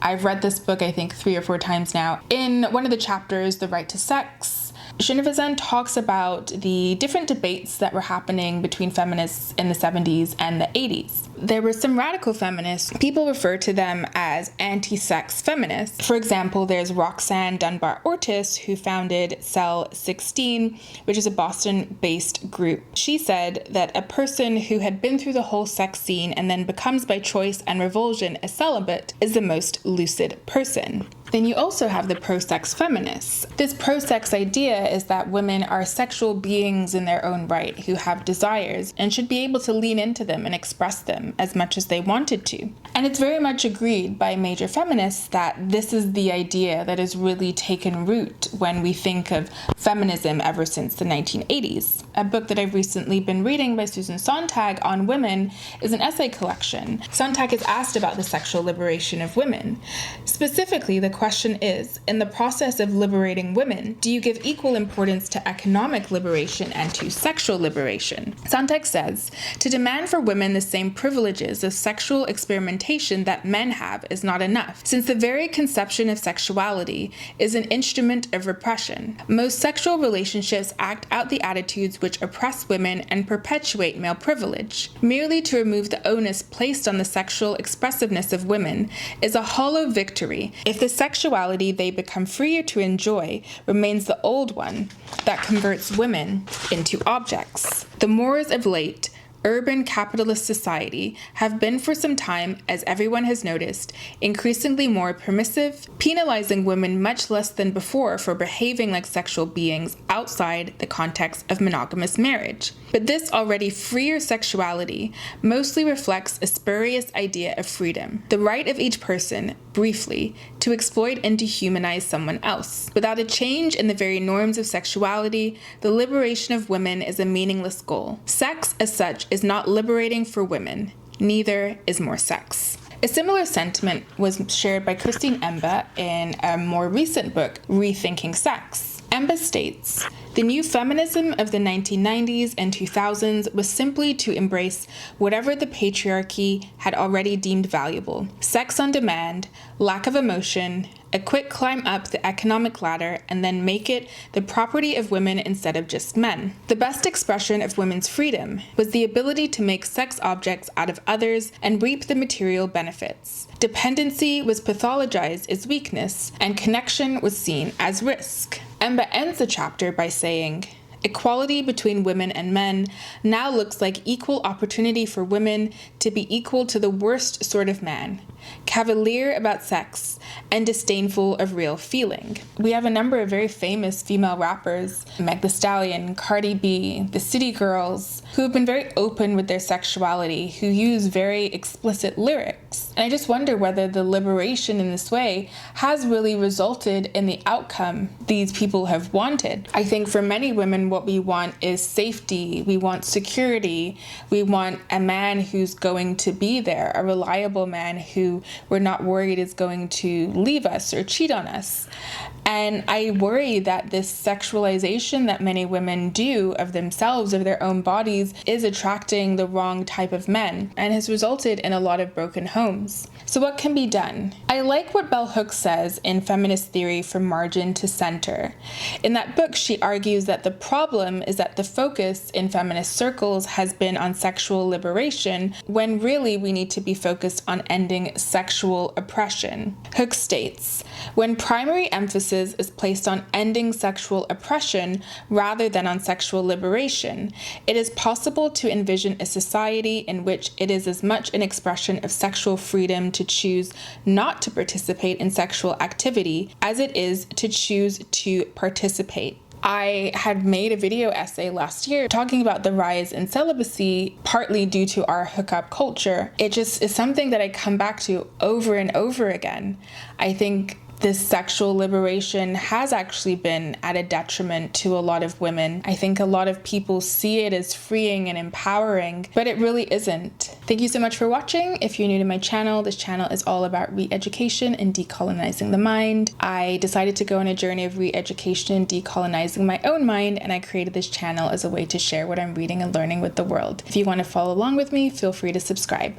I've read this book, I think, 3 or 4 times now. In one of the chapters, The Right to Sex, Shinivazan talks about the different debates that were happening between feminists in the 70s and the 80s. There were some radical feminists. People refer to them as anti-sex feminists. For example, there's Roxanne Dunbar Ortiz, who founded Cell 16, which is a Boston-based group. She said that a person who had been through the whole sex scene and then becomes by choice and revulsion a celibate is the most lucid person. Then you also have the pro-sex feminists. This pro-sex idea is that women are sexual beings in their own right who have desires and should be able to lean into them and express them as much as they wanted to. And it's very much agreed by major feminists that this is the idea that has really taken root when we think of feminism ever since the 1980s. A book that I've recently been reading by Susan Sontag on women is an essay collection. Sontag is asked about the sexual liberation of women. Specifically, the question is, in the process of liberating women, do you give equal importance to economic liberation and to sexual liberation? Sontag says, to demand for women the same privileges of sexual experimentation that men have is not enough, since the very conception of sexuality is an instrument of repression. Most sexual relationships act out the attitudes which oppress women and perpetuate male privilege. Merely to remove the onus placed on the sexual expressiveness of women is a hollow victory if the sexuality they become freer to enjoy remains the old one that converts women into objects. The Moors of late urban capitalist society have been for some time, as everyone has noticed, increasingly more permissive, penalizing women much less than before for behaving like sexual beings outside the context of monogamous marriage. But this already freer sexuality mostly reflects a spurious idea of freedom, the right of each person, briefly, to exploit and dehumanize someone else. Without a change in the very norms of sexuality, the liberation of women is a meaningless goal. Sex, as such, is not liberating for women. Neither is more sex. A similar sentiment was shared by Christine Emba in a more recent book, Rethinking Sex. Emba states, the new feminism of the 1990s and 2000s was simply to embrace whatever the patriarchy had already deemed valuable. Sex on demand, lack of emotion, a quick climb up the economic ladder, and then make it the property of women instead of just men. The best expression of women's freedom was the ability to make sex objects out of others and reap the material benefits. Dependency was pathologized as weakness, and connection was seen as risk. Emba ends the chapter by saying, equality between women and men now looks like equal opportunity for women to be equal to the worst sort of man, cavalier about sex, and disdainful of real feeling. We have a number of very famous female rappers, Meg Thee Stallion, Cardi B, the City Girls, who have been very open with their sexuality, who use very explicit lyrics. And I just wonder whether the liberation in this way has really resulted in the outcome these people have wanted. I think for many women, what we want is safety, we want security, we want a man who's going to be there, a reliable man who we're not worried is going to leave us or cheat on us. And I worry that this sexualization that many women do of themselves, of their own bodies, is attracting the wrong type of men and has resulted in a lot of broken homes. So what can be done? I like what Bell Hooks says in Feminist Theory from Margin to Center. In that book, she argues that the problem is that the focus in feminist circles has been on sexual liberation, when really we need to be focused on ending sexual oppression. Hooks states, when primary emphasis is placed on ending sexual oppression rather than on sexual liberation, it is possible to envision a society in which it is as much an expression of sexual freedom to choose not to participate in sexual activity as it is to choose to participate. I had made a video essay last year talking about the rise in celibacy, partly due to our hookup culture. It just is something that I come back to over and over again. I think this sexual liberation has actually been at a detriment to a lot of women. I think a lot of people see it as freeing and empowering, but it really isn't. Thank you so much for watching. If you're new to my channel, this channel is all about re-education and decolonizing the mind. I decided to go on a journey of re-education and decolonizing my own mind, and I created this channel as a way to share what I'm reading and learning with the world. If you want to follow along with me, feel free to subscribe.